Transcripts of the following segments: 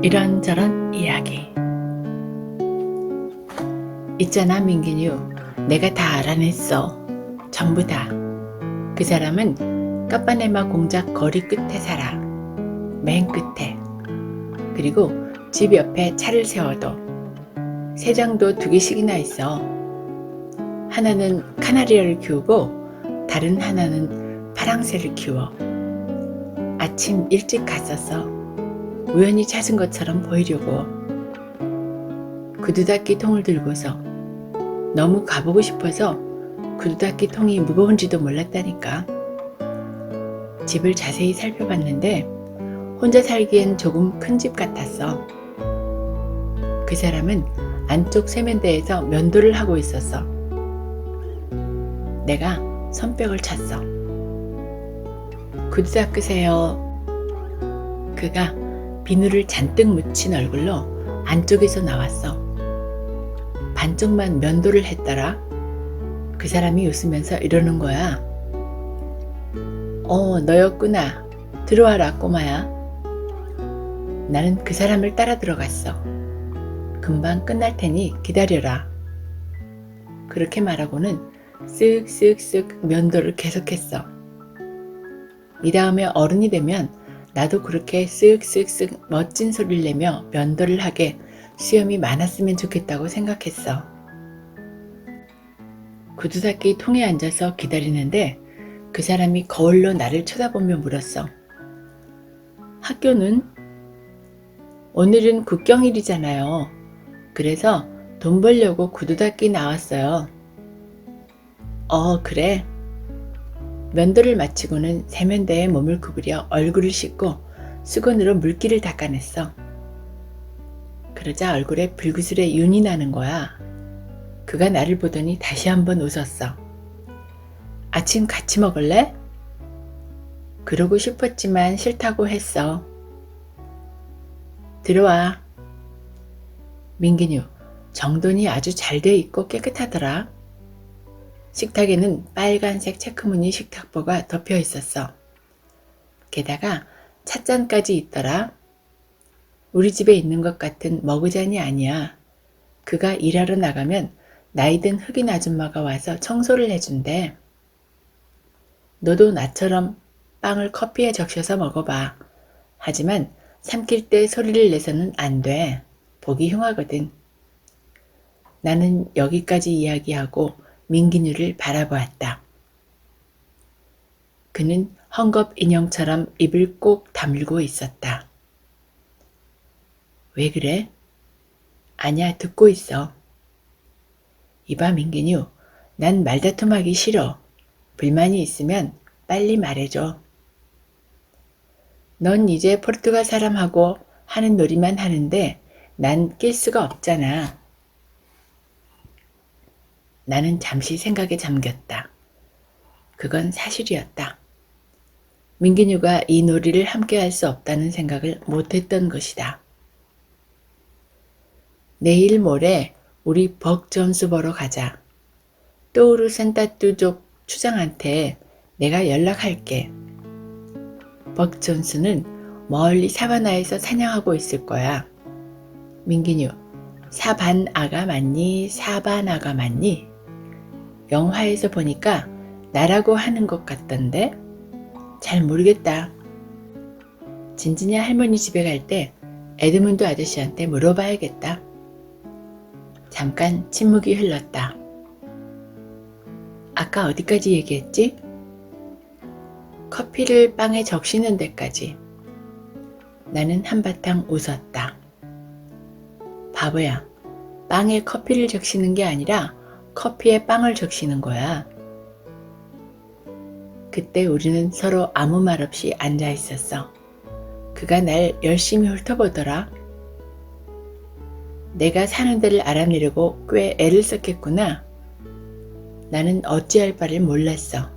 이런저런 이야기. 있잖아 민기뉴, 내가 다 알아냈어. 전부 다. 그 사람은 까빠네마 공작 거리 끝에 살아. 맨 끝에. 그리고 집 옆에 차를 세워둬. 새장도 2개씩이나 있어. 하나는 카나리아를 키우고 다른 하나는 파랑새를 키워. 아침 일찍 갔었어. 우연히 찾은 것처럼 보이려고. 구두 닦이 통을 들고서 너무 가보고 싶어서 구두 닦이 통이 무거운지도 몰랐다니까. 집을 자세히 살펴봤는데 혼자 살기엔 조금 큰 집 같았어. 그 사람은 안쪽 세면대에서 면도를 하고 있었어. 내가 손뼉을 쳤어. 구두 닦으세요. 그가 비누를 잔뜩 묻힌 얼굴로 안쪽에서 나왔어. 반쪽만 면도를 했더라. 그 사람이 웃으면서 이러는 거야. 너였구나. 들어와라 꼬마야. 나는 그 사람을 따라 들어갔어. 금방 끝날 테니 기다려라. 그렇게 말하고는 쓱쓱쓱 면도를 계속했어. 이 다음에 어른이 되면 나도 그렇게 쓱쓱쓱 멋진 소리를 내며 면도를 하게 수염이 많았으면 좋겠다고 생각했어. 구두 닦이 통에 앉아서 기다리는데 그 사람이 거울로 나를 쳐다보며 물었어. 학교는? 오늘은 국경일이잖아요. 그래서 돈 벌려고 구두 닦이 나왔어요. 그래. 면도를 마치고는 세면대에 몸을 구부려 얼굴을 씻고 수건으로 물기를 닦아냈어. 그러자 얼굴에 불구슬에 윤이 나는 거야. 그가 나를 보더니 다시 한번 웃었어. 아침 같이 먹을래? 그러고 싶었지만 싫다고 했어. 들어와. 민기뉴, 정돈이 아주 잘 돼 있고 깨끗하더라. 식탁에는 빨간색 체크무늬 식탁보가 덮여 있었어. 게다가 찻잔까지 있더라. 우리 집에 있는 것 같은 머그잔이 아니야. 그가 일하러 나가면 나이든 흑인 아줌마가 와서 청소를 해준대. 너도 나처럼 빵을 커피에 적셔서 먹어봐. 하지만 삼킬 때 소리를 내서는 안 돼. 보기 흉하거든. 나는 여기까지 이야기하고 민기뉴를 바라보았다. 그는 헝겊 인형처럼 입을 꼭 다물고 있었다. 왜 그래? 아냐, 듣고 있어. 이봐 민기뉴, 난 말다툼하기 싫어. 불만이 있으면 빨리 말해줘. 넌 이제 포르투갈 사람하고 하는 놀이만 하는데 난 낄 수가 없잖아. 나는 잠시 생각에 잠겼다. 그건 사실이었다. 민기뉴가 이 놀이를 함께 할 수 없다는 생각을 못했던 것이다. 내일 모레 우리 벅 존스 보러 가자. 또우르 산타뚜족 추장한테 내가 연락할게. 벅 존스는 멀리 사바나에서 사냥하고 있을 거야. 민기뉴, 사반아가 맞니? 사바나가 맞니? 영화에서 보니까 나라고 하는 것 같던데? 잘 모르겠다. 진진이 할머니 집에 갈 때 에드문드 아저씨한테 물어봐야겠다. 잠깐 침묵이 흘렀다. 아까 어디까지 얘기했지? 커피를 빵에 적시는 데까지. 나는 한바탕 웃었다. 바보야, 빵에 커피를 적시는 게 아니라 커피에 빵을 적시는 거야. 그때 우리는 서로 아무 말 없이 앉아 있었어. 그가 날 열심히 훑어보더라. 내가 사는 데를 알아내려고 꽤 애를 썼겠구나. 나는 어찌할 바를 몰랐어.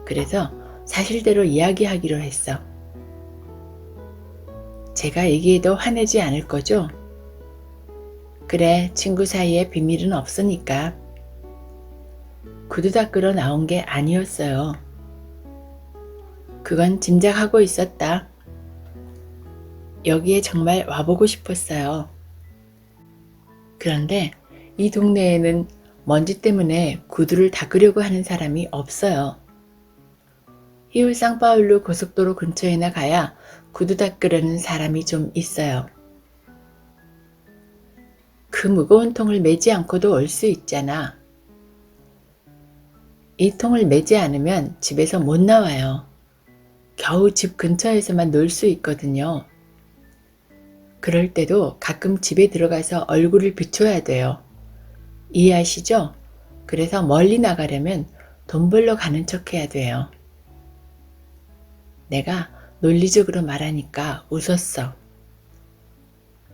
그래서 사실대로 이야기하기로 했어. 제가 얘기해도 화내지 않을 거죠? 그래, 친구 사이에 비밀은 없으니까. 구두 닦으러 나온 게 아니었어요. 그건 짐작하고 있었다. 여기에 정말 와보고 싶었어요. 그런데 이 동네에는 먼지 때문에 구두를 닦으려고 하는 사람이 없어요. 히울 상파울루 고속도로 근처에나 가야 구두 닦으려는 사람이 좀 있어요. 그 무거운 통을 메지 않고도 올 수 있잖아. 이 통을 메지 않으면 집에서 못 나와요. 겨우 집 근처에서만 놀 수 있거든요. 그럴 때도 가끔 집에 들어가서 얼굴을 비춰야 돼요. 이해하시죠? 그래서 멀리 나가려면 돈 벌러 가는 척 해야 돼요. 내가 논리적으로 말하니까 웃었어.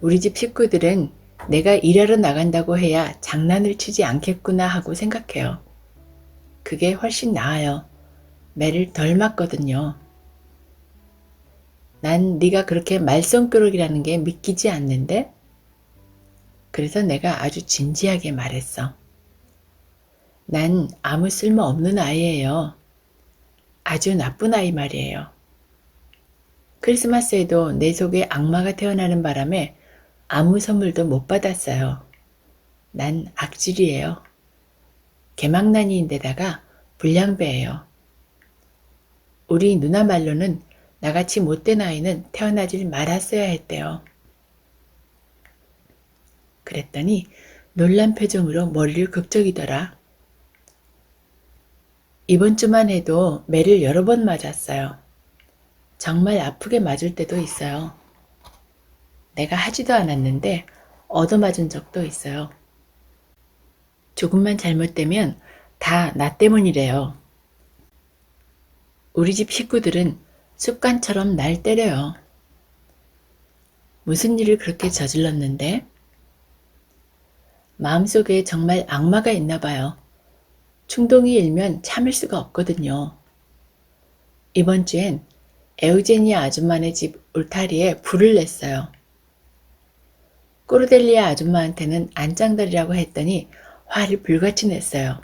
우리 집 식구들은 내가 일하러 나간다고 해야 장난을 치지 않겠구나 하고 생각해요. 그게 훨씬 나아요. 매를 덜 맞거든요. 난 네가 그렇게 말썽꾸러기라는 게 믿기지 않는데? 그래서 내가 아주 진지하게 말했어. 난 아무 쓸모 없는 아이예요. 아주 나쁜 아이 말이에요. 크리스마스에도 내 속에 악마가 태어나는 바람에 아무 선물도 못 받았어요. 난 악질이에요. 개망난이인데다가 불량배예요. 우리 누나 말로는 나같이 못된 아이는 태어나질 말았어야 했대요. 그랬더니 놀란 표정으로 머리를 극적이더라. 이번 주만 해도 매를 여러 번 맞았어요. 정말 아프게 맞을 때도 있어요. 내가 하지도 않았는데 얻어맞은 적도 있어요. 조금만 잘못되면 다 나 때문이래요. 우리 집 식구들은 습관처럼 날 때려요. 무슨 일을 그렇게 저질렀는데? 마음속에 정말 악마가 있나 봐요. 충동이 일면 참을 수가 없거든요. 이번 주엔 에우제니아 아줌마네 집 울타리에 불을 냈어요. 꼬르델리아 아줌마한테는 안짱다리라고 했더니 화를 불같이 냈어요.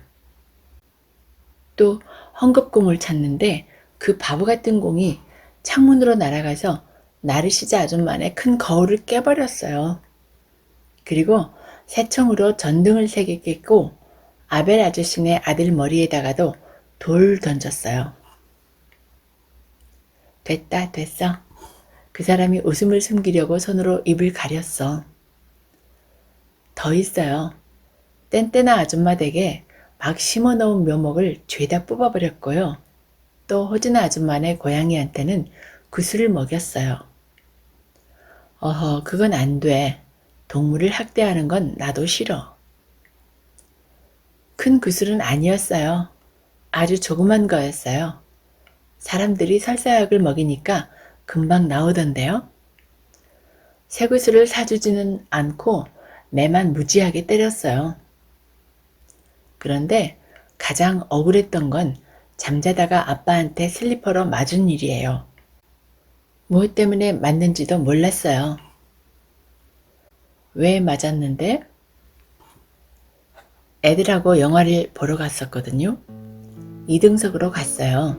또 헝겊공을 찾는데 그 바보 같은 공이 창문으로 날아가서 나르시자 아줌마네 큰 거울을 깨버렸어요. 그리고 새총으로 전등을 3개 깼고 아벨 아저씨네 아들 머리에다가도 돌 던졌어요. 됐어. 그 사람이 웃음을 숨기려고 손으로 입을 가렸어. 더 있어요. 뗀뗀아 아줌마 댁에 막 심어놓은 묘목을 죄다 뽑아버렸고요. 또 호즈나 아줌마네 고양이한테는 구슬을 먹였어요. 어허, 그건 안 돼. 동물을 학대하는 건 나도 싫어. 큰 구슬은 아니었어요. 아주 조그만 거였어요. 사람들이 설사약을 먹이니까 금방 나오던데요. 쇠구슬을 사주지는 않고 매만 무지하게 때렸어요. 그런데 가장 억울했던 건 잠자다가 아빠한테 슬리퍼로 맞은 일이에요. 무엇 때문에 맞는지도 몰랐어요. 왜 맞았는데? 애들하고 영화를 보러 갔었거든요. 2등석으로 갔어요.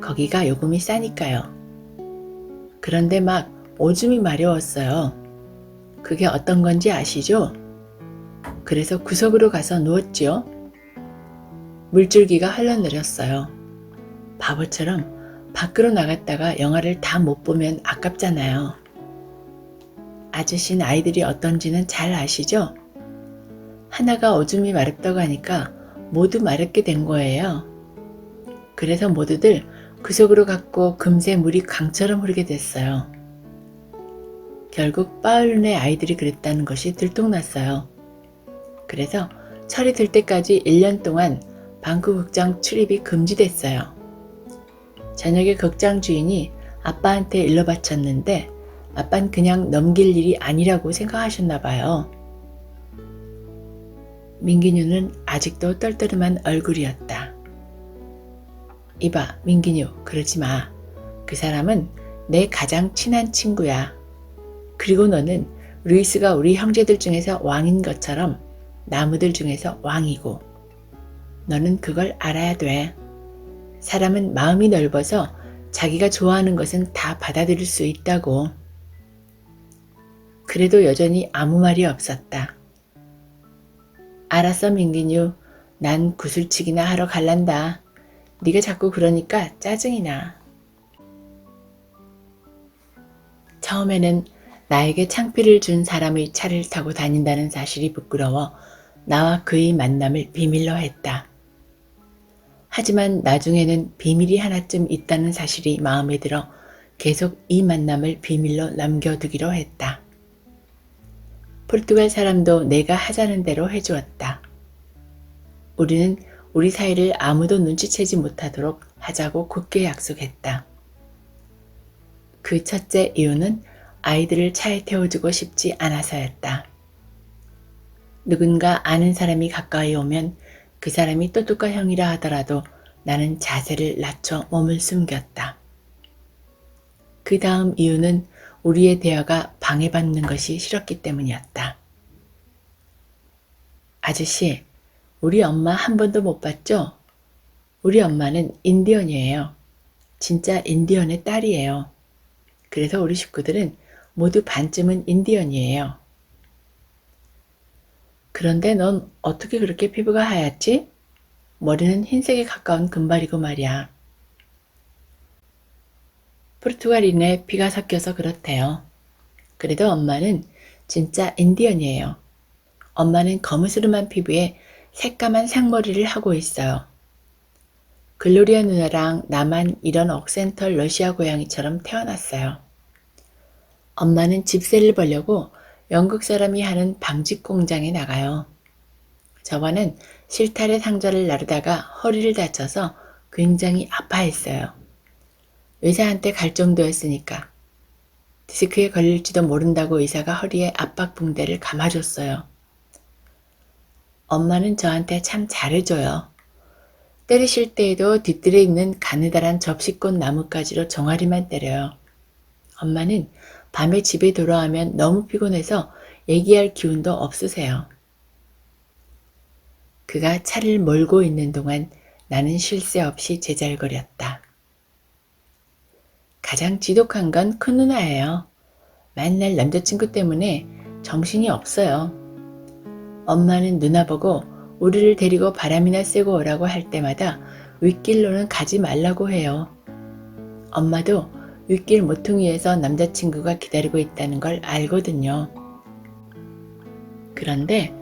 거기가 요금이 싸니까요. 그런데 막 오줌이 마려웠어요. 그게 어떤 건지 아시죠? 그래서 구석으로 가서 누웠지요. 물줄기가 흘러내렸어요. 바보처럼 밖으로 나갔다가 영화를 다 못 보면 아깝잖아요. 아저씨는 아이들이 어떤지는 잘 아시죠? 하나가 오줌이 마렵다고 하니까 모두 마렵게 된 거예요. 그래서 모두들 구석으로 갔고 금세 물이 강처럼 흐르게 됐어요. 결국 파울루네 아이들이 그랬다는 것이 들통났어요. 그래서 철이 들 때까지 1년 동안 방크 극장 출입이 금지됐어요. 저녁에 극장 주인이 아빠한테 일러 바쳤는데 아빠는 그냥 넘길 일이 아니라고 생각하셨나 봐요. 민기뉴는 아직도 떨떠름한 얼굴이었다. 이봐, 민기뉴, 그러지 마. 그 사람은 내 가장 친한 친구야. 그리고 너는 루이스가 우리 형제들 중에서 왕인 것처럼 나무들 중에서 왕이고 너는 그걸 알아야 돼. 사람은 마음이 넓어서 자기가 좋아하는 것은 다 받아들일 수 있다고. 그래도 여전히 아무 말이 없었다. 알았어 민기뉴. 난 구슬치기나 하러 갈란다. 네가 자꾸 그러니까 짜증이 나. 처음에는 나에게 창피를 준 사람의 차를 타고 다닌다는 사실이 부끄러워 나와 그의 만남을 비밀로 했다. 하지만 나중에는 비밀이 하나쯤 있다는 사실이 마음에 들어 계속 이 만남을 비밀로 남겨두기로 했다. 포르투갈 사람도 내가 하자는 대로 해주었다. 우리는 우리 사이를 아무도 눈치채지 못하도록 하자고 굳게 약속했다. 그 첫째 이유는 아이들을 차에 태워주고 싶지 않아서였다. 누군가 아는 사람이 가까이 오면 그 사람이 또뚜까 형이라 하더라도 나는 자세를 낮춰 몸을 숨겼다. 그 다음 이유는 우리의 대화가 방해받는 것이 싫었기 때문이었다. 아저씨, 우리 엄마 한 번도 못 봤죠? 우리 엄마는 인디언이에요. 진짜 인디언의 딸이에요. 그래서 우리 식구들은 모두 반쯤은 인디언이에요. 그런데 넌 어떻게 그렇게 피부가 하얗지? 머리는 흰색에 가까운 금발이고 말이야. 포르투갈인의 피가 섞여서 그렇대요. 그래도 엄마는 진짜 인디언이에요. 엄마는 거무스름한 피부에 새까만 생머리를 하고 있어요. 글로리아 누나랑 나만 이런 억센털 러시아 고양이처럼 태어났어요. 엄마는 집세를 벌려고 영국 사람이 하는 방직 공장에 나가요. 저번엔 실타래 상자를 나르다가 허리를 다쳐서 굉장히 아파했어요. 의사한테 갈 정도였으니까. 디스크에 걸릴지도 모른다고 의사가 허리에 압박붕대를 감아줬어요. 엄마는 저한테 참 잘해줘요. 때리실 때에도 뒤뜰에 있는 가느다란 접시꽃 나뭇가지로 종아리만 때려요. 엄마는 밤에 집에 돌아오면 너무 피곤해서 얘기할 기운도 없으세요. 그가 차를 몰고 있는 동안 나는 쉴 새 없이 제잘거렸다. 가장 지독한 건 큰 누나예요. 맨날 남자친구 때문에 정신이 없어요. 엄마는 누나 보고 우리를 데리고 바람이나 쐬고 오라고 할 때마다 윗길로는 가지 말라고 해요. 엄마도 윗길 모퉁이에서 남자친구가 기다리고 있다는 걸 알거든요. 그런데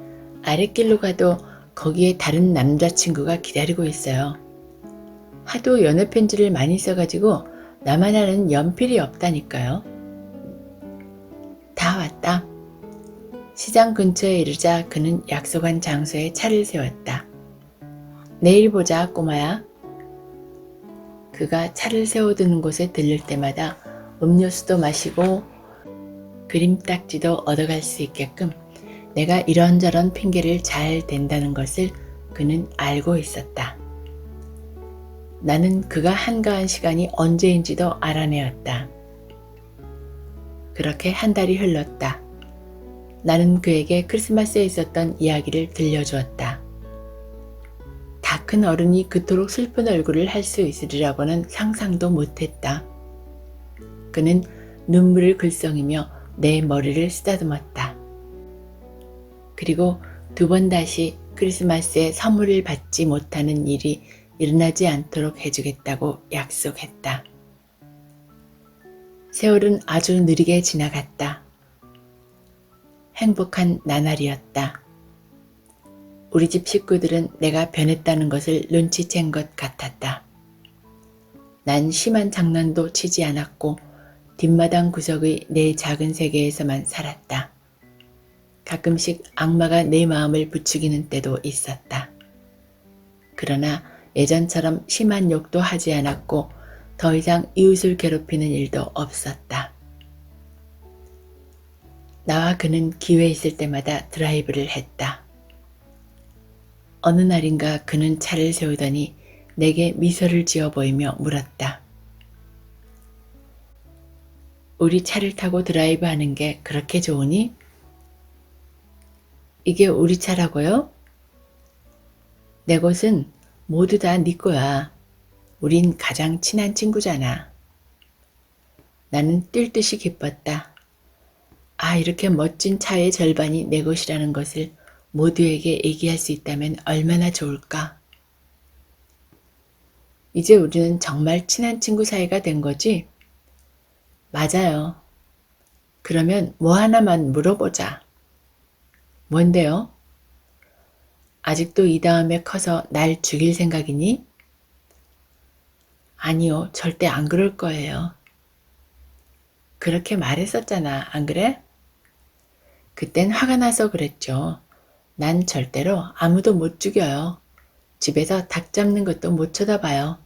아랫길로 가도 거기에 다른 남자친구가 기다리고 있어요. 하도 연애 편지를 많이 써가지고 나만 아는 연필이 없다니까요. 다 왔다. 시장 근처에 이르자 그는 약속한 장소에 차를 세웠다. 내일 보자, 꼬마야. 그가 차를 세워두는 곳에 들릴 때마다 음료수도 마시고 그림딱지도 얻어갈 수 있게끔 내가 이런저런 핑계를 잘 댄다는 것을 그는 알고 있었다. 나는 그가 한가한 시간이 언제인지도 알아내었다. 그렇게 한 달이 흘렀다. 나는 그에게 크리스마스에 있었던 이야기를 들려주었다. 다 큰 어른이 그토록 슬픈 얼굴을 할 수 있으리라고는 상상도 못했다. 그는 눈물을 글썽이며 내 머리를 쓰다듬었다. 그리고 두 번 다시 크리스마스에 선물을 받지 못하는 일이 일어나지 않도록 해주겠다고 약속했다. 세월은 아주 느리게 지나갔다. 행복한 나날이었다. 우리 집 식구들은 내가 변했다는 것을 눈치챈 것 같았다. 난 심한 장난도 치지 않았고 뒷마당 구석의 내 작은 세계에서만 살았다. 가끔씩 악마가 내 마음을 부추기는 때도 있었다. 그러나 예전처럼 심한 욕도 하지 않았고 더 이상 이웃을 괴롭히는 일도 없었다. 나와 그는 기회 있을 때마다 드라이브를 했다. 어느 날인가 그는 차를 세우더니 내게 미소를 지어 보이며 물었다. 우리 차를 타고 드라이브 하는 게 그렇게 좋으니? 이게 우리 차라고요? 내 곳은 모두 다 네 거야. 우린 가장 친한 친구잖아. 나는 뛸 듯이 기뻤다. 아, 이렇게 멋진 차의 절반이 내 것이라는 것을 모두에게 얘기할 수 있다면 얼마나 좋을까? 이제 우리는 정말 친한 친구 사이가 된 거지? 맞아요. 그러면 뭐 하나만 물어보자. 뭔데요? 아직도 이 다음에 커서 날 죽일 생각이니? 아니요, 절대 안 그럴 거예요. 그렇게 말했었잖아, 안 그래? 그땐 화가 나서 그랬죠. 난 절대로 아무도 못 죽여요. 집에서 닭 잡는 것도 못 쳐다봐요.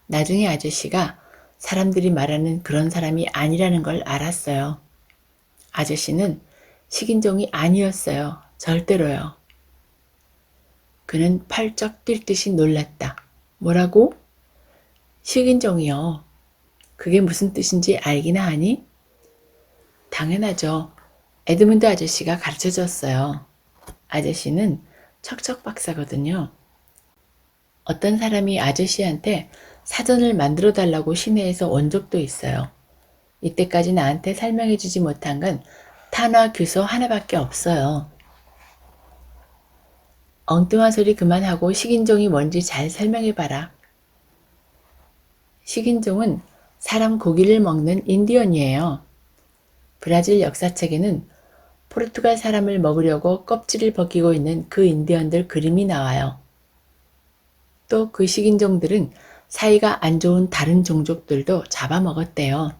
나중에 아저씨가 사람들이 말하는 그런 사람이 아니라는 걸 알았어요. 아저씨는 식인종이 아니었어요. 절대로요. 그는 팔쩍 뛸 듯이 놀랐다. 뭐라고? 식인종이요. 그게 무슨 뜻인지 알기나 하니? 당연하죠. 에드문드 아저씨가 가르쳐줬어요. 아저씨는 척척 박사거든요. 어떤 사람이 아저씨한테 사전을 만들어 달라고 시내에서 온 적도 있어요. 이때까지 나한테 설명해 주지 못한 건 탄화 규소 하나밖에 없어요. 엉뚱한 소리 그만하고 식인종이 뭔지 잘 설명해 봐라. 식인종은 사람 고기를 먹는 인디언이에요. 브라질 역사책에는 포르투갈 사람을 먹으려고 껍질을 벗기고 있는 그 인디언들 그림이 나와요. 또 그 식인종들은 사이가 안 좋은 다른 종족들도 잡아먹었대요.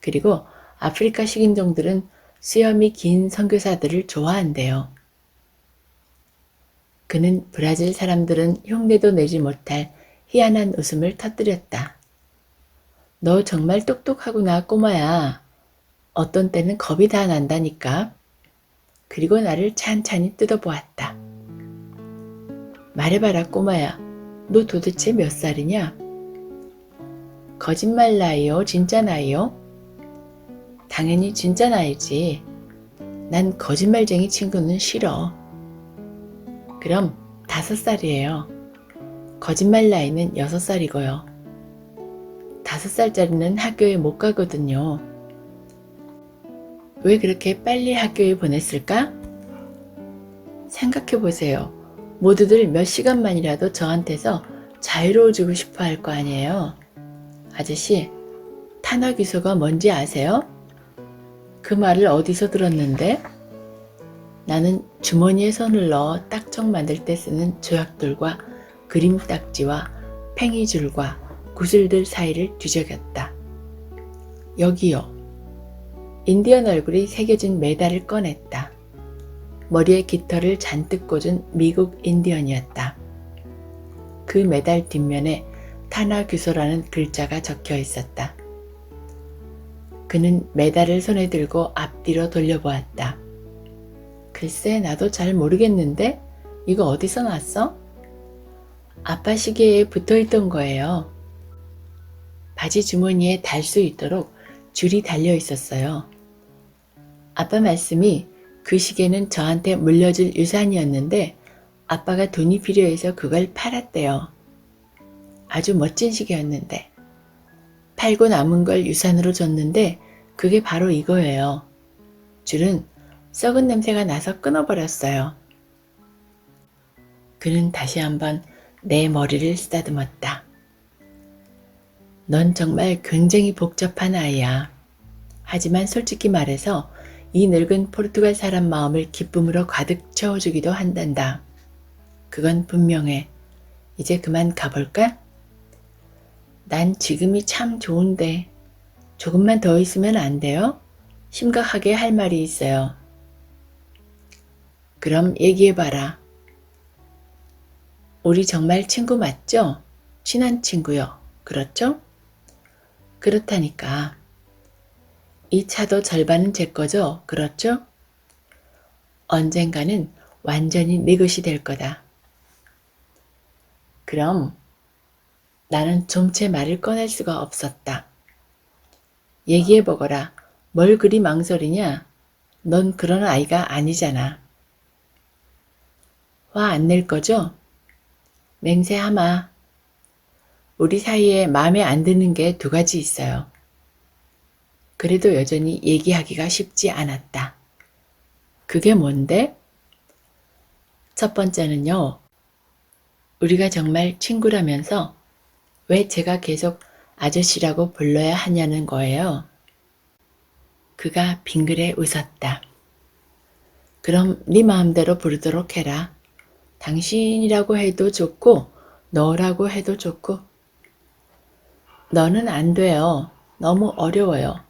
그리고 아프리카 식인종들은 수염이 긴 선교사들을 좋아한대요. 그는 브라질 사람들은 흉내도 내지 못할 희한한 웃음을 터뜨렸다. 너 정말 똑똑하구나, 꼬마야. 어떤 때는 겁이 다 난다니까. 그리고 나를 찬찬히 뜯어보았다. 말해봐라, 꼬마야. 너 도대체 몇 살이냐? 거짓말 나이요? 진짜 나이요? 당연히 진짜 나이지. 난 거짓말쟁이 친구는 싫어. 그럼 5살이에요. 거짓말 나이는 6살이고요. 5살짜리는 학교에 못 가거든요. 왜 그렇게 빨리 학교에 보냈을까? 생각해보세요. 모두들 몇 시간만이라도 저한테서 자유로워지고 싶어 할 거 아니에요. 아저씨, 탄화규소가 뭔지 아세요? 그 말을 어디서 들었는데? 나는 주머니에 손을 넣어 딱정 만들 때 쓰는 조약돌과 그림 딱지와 팽이줄과 구슬들 사이를 뒤적였다. 여기요. 인디언 얼굴이 새겨진 메달을 꺼냈다. 머리에 깃털을 잔뜩 꽂은 미국 인디언이었다. 그 메달 뒷면에 탄화규소라는 글자가 적혀 있었다. 그는 메달을 손에 들고 앞뒤로 돌려보았다. 글쎄, 나도 잘 모르겠는데? 이거 어디서 났어? 아빠 시계에 붙어있던 거예요. 바지 주머니에 달 수 있도록 줄이 달려 있었어요. 아빠 말씀이 그 시계는 저한테 물려줄 유산이었는데 아빠가 돈이 필요해서 그걸 팔았대요. 아주 멋진 시계였는데. 팔고 남은 걸 유산으로 줬는데 그게 바로 이거예요. 줄은 썩은 냄새가 나서 끊어버렸어요. 그는 다시 한번 내 머리를 쓰다듬었다. 넌 정말 굉장히 복잡한 아이야. 하지만 솔직히 말해서 이 늙은 포르투갈 사람 마음을 기쁨으로 가득 채워주기도 한단다. 그건 분명해. 이제 그만 가볼까? 난 지금이 참 좋은데 조금만 더 있으면 안 돼요? 심각하게 할 말이 있어요. 그럼 얘기해봐라. 우리 정말 친구 맞죠? 친한 친구요. 그렇죠? 그렇다니까. 이 차도 절반은 제 거죠? 그렇죠? 언젠가는 완전히 내 것이 될 거다. 그럼 나는 좀체 말을 꺼낼 수가 없었다. 얘기해보거라. 뭘 그리 망설이냐? 넌 그런 아이가 아니잖아. 화 안 낼 거죠? 맹세하마. 우리 사이에 마음에 안 드는 게 2가지 있어요. 그래도 여전히 얘기하기가 쉽지 않았다. 그게 뭔데? 첫 번째는요, 우리가 정말 친구라면서 왜 제가 계속 아저씨라고 불러야 하냐는 거예요. 그가 빙그레 웃었다. 그럼 네 마음대로 부르도록 해라. 당신이라고 해도 좋고 너라고 해도 좋고. 너는 안 돼요. 너무 어려워요.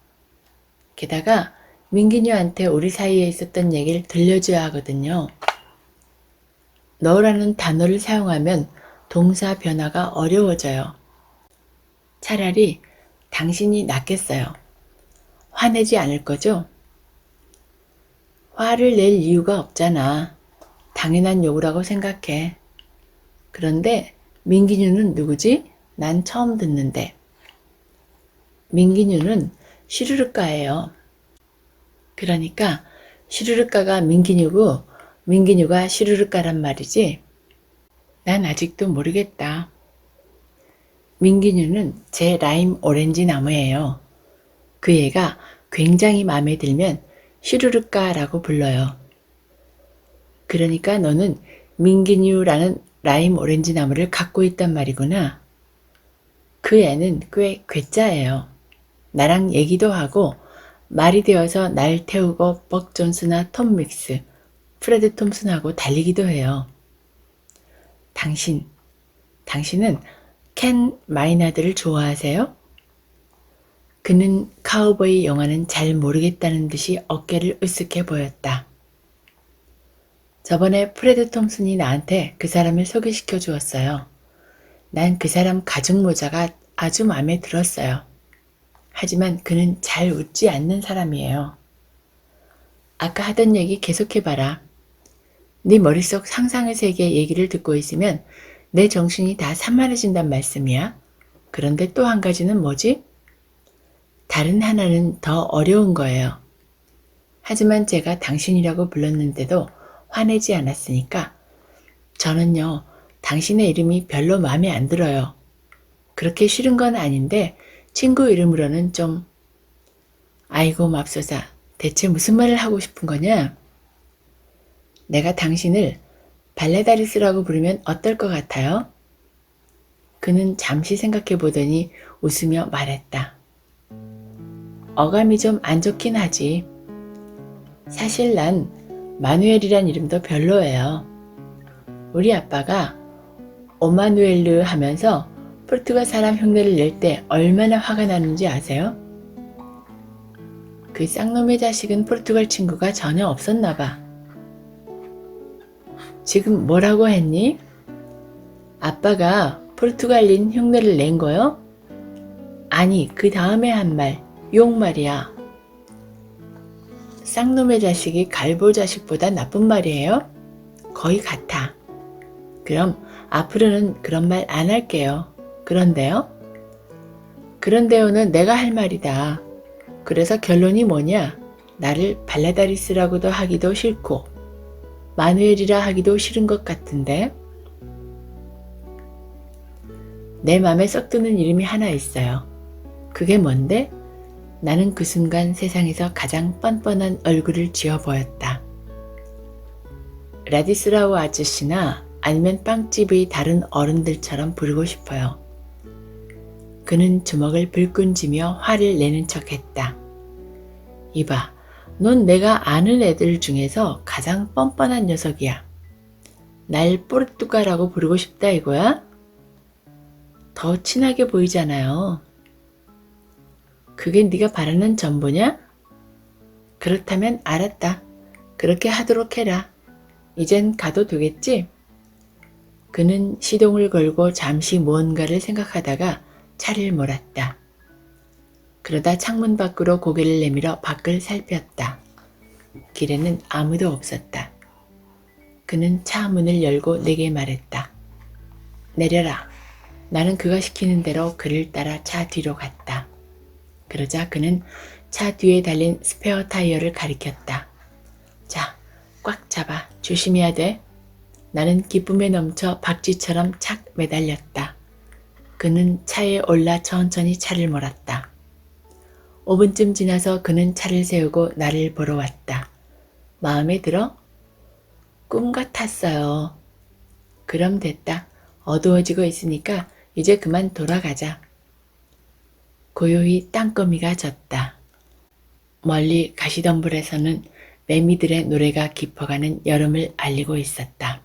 게다가 민기뉴한테 우리 사이에 있었던 얘기를 들려줘야 하거든요. 너라는 단어를 사용하면 동사 변화가 어려워져요. 차라리 당신이 낫겠어요. 화내지 않을 거죠? 화를 낼 이유가 없잖아. 당연한 요구라고 생각해. 그런데 민기뉴는 누구지? 난 처음 듣는데. 민기뉴는 시루르까예요. 그러니까 시루르까가 민기뉴고 민기뉴가 시루르까란 말이지? 난 아직도 모르겠다. 민기뉴는 제 라임 오렌지 나무예요. 그 애가 굉장히 마음에 들면 시루르까라고 불러요. 그러니까 너는 민기뉴라는 라임 오렌지 나무를 갖고 있단 말이구나. 그 애는 꽤 괴짜예요. 나랑 얘기도 하고 말이 되어서 날 태우고 벅 존스나 톰 믹스, 프레드 톰슨하고 달리기도 해요. 당신은 켄 마이나드를 좋아하세요? 그는 카우보이 영화는 잘 모르겠다는 듯이 어깨를 으쓱해 보였다. 저번에 프레드 톰슨이 나한테 그 사람을 소개시켜 주었어요. 난 그 사람 가죽 모자가 아주 마음에 들었어요. 하지만 그는 잘 웃지 않는 사람이에요. 아까 하던 얘기 계속해봐라. 네 머릿속 상상의 세계 얘기를 듣고 있으면 내 정신이 다 산만해진단 말씀이야. 그런데 또 한 가지는 뭐지? 다른 하나는 더 어려운 거예요. 하지만 제가 당신이라고 불렀는데도 화내지 않았으니까 저는요, 당신의 이름이 별로 마음에 안 들어요. 그렇게 싫은 건 아닌데 친구 이름으로는 좀... 아이고 맙소사, 대체 무슨 말을 하고 싶은 거냐? 내가 당신을 발레다리스라고 부르면 어떨 것 같아요? 그는 잠시 생각해 보더니 웃으며 말했다. 어감이 좀 안 좋긴 하지. 사실 난 마누엘이란 이름도 별로예요. 우리 아빠가 오마누엘르 하면서 포르투갈 사람 흉내를 낼 때 얼마나 화가 나는지 아세요? 그 쌍놈의 자식은 포르투갈 친구가 전혀 없었나 봐. 지금 뭐라고 했니? 아빠가 포르투갈인 흉내를 낸 거요? 아니, 그 다음에 한 말, 욕 말이야. 쌍놈의 자식이 갈보 자식보다 나쁜 말이에요? 거의 같아. 그럼 앞으로는 그런 말 안 할게요. 그런데요? 그런데요는 내가 할 말이다. 그래서 결론이 뭐냐? 나를 발레다리스라고도 하기도 싫고 마누엘이라 하기도 싫은 것 같은데? 내 맘에 썩 드는 이름이 하나 있어요. 그게 뭔데? 나는 그 순간 세상에서 가장 뻔뻔한 얼굴을 지어 보였다. 라디스라우 아저씨나 아니면 빵집의 다른 어른들처럼 부르고 싶어요. 그는 주먹을 불끈 쥐며 화를 내는 척했다. 이봐, 넌 내가 아는 애들 중에서 가장 뻔뻔한 녀석이야. 날 포르투갈라고 부르고 싶다 이거야? 더 친하게 보이잖아요. 그게 네가 바라는 전부냐? 그렇다면 알았다. 그렇게 하도록 해라. 이젠 가도 되겠지? 그는 시동을 걸고 잠시 무언가를 생각하다가 차를 몰았다. 그러다 창문 밖으로 고개를 내밀어 밖을 살폈다. 길에는 아무도 없었다. 그는 차 문을 열고 내게 말했다. 내려라. 나는 그가 시키는 대로 그를 따라 차 뒤로 갔다. 그러자 그는 차 뒤에 달린 스페어 타이어를 가리켰다. 자, 꽉 잡아. 조심해야 돼. 나는 기쁨에 넘쳐 박쥐처럼 착 매달렸다. 그는 차에 올라 천천히 차를 몰았다. 5분쯤 지나서 그는 차를 세우고 나를 보러 왔다. 마음에 들어? 꿈 같았어요. 그럼 됐다. 어두워지고 있으니까 이제 그만 돌아가자. 고요히 땅거미가 졌다. 멀리 가시덤불에서는 매미들의 노래가 깊어가는 여름을 알리고 있었다.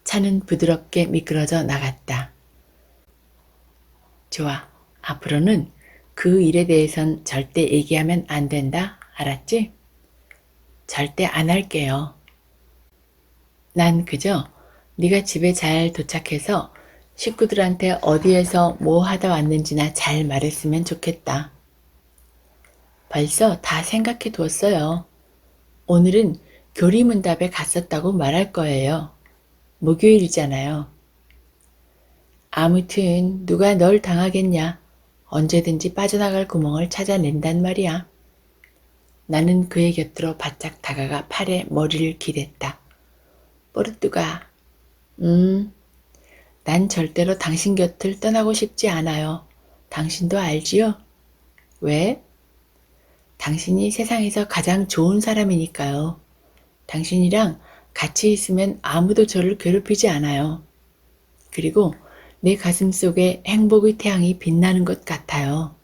차는 부드럽게 미끄러져 나갔다. 좋아. 앞으로는 그 일에 대해선 절대 얘기하면 안 된다. 알았지? 절대 안 할게요. 난 그저 네가 집에 잘 도착해서 식구들한테 어디에서 뭐 하다 왔는지나 잘 말했으면 좋겠다. 벌써 다 생각해 두었어요. 오늘은 교리문답에 갔었다고 말할 거예요. 목요일이잖아요. 아무튼 누가 널 당하겠냐. 언제든지 빠져나갈 구멍을 찾아낸단 말이야. 나는 그의 곁으로 바짝 다가가 팔에 머리를 기댔다. 뽀르뚜가, 난 절대로 당신 곁을 떠나고 싶지 않아요. 당신도 알지요? 왜? 당신이 세상에서 가장 좋은 사람이니까요. 당신이랑 같이 있으면 아무도 저를 괴롭히지 않아요. 그리고 내 가슴 속에 행복의 태양이 빛나는 것 같아요.